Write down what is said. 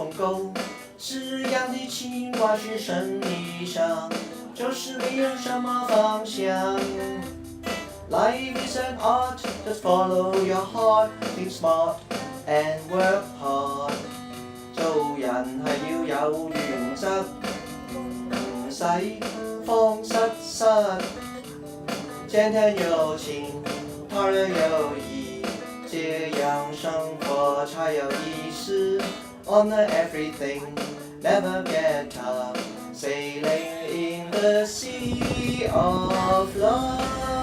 种狗，是养的青蛙去生理想，就是没有什么方向。Life is an art, just follow your heart, think smart and work hard。做人係要有原則，唔使慌失失。天天有情，他人有意，这样生活才有意思。Honor everything, never get up, sailing in the sea of love.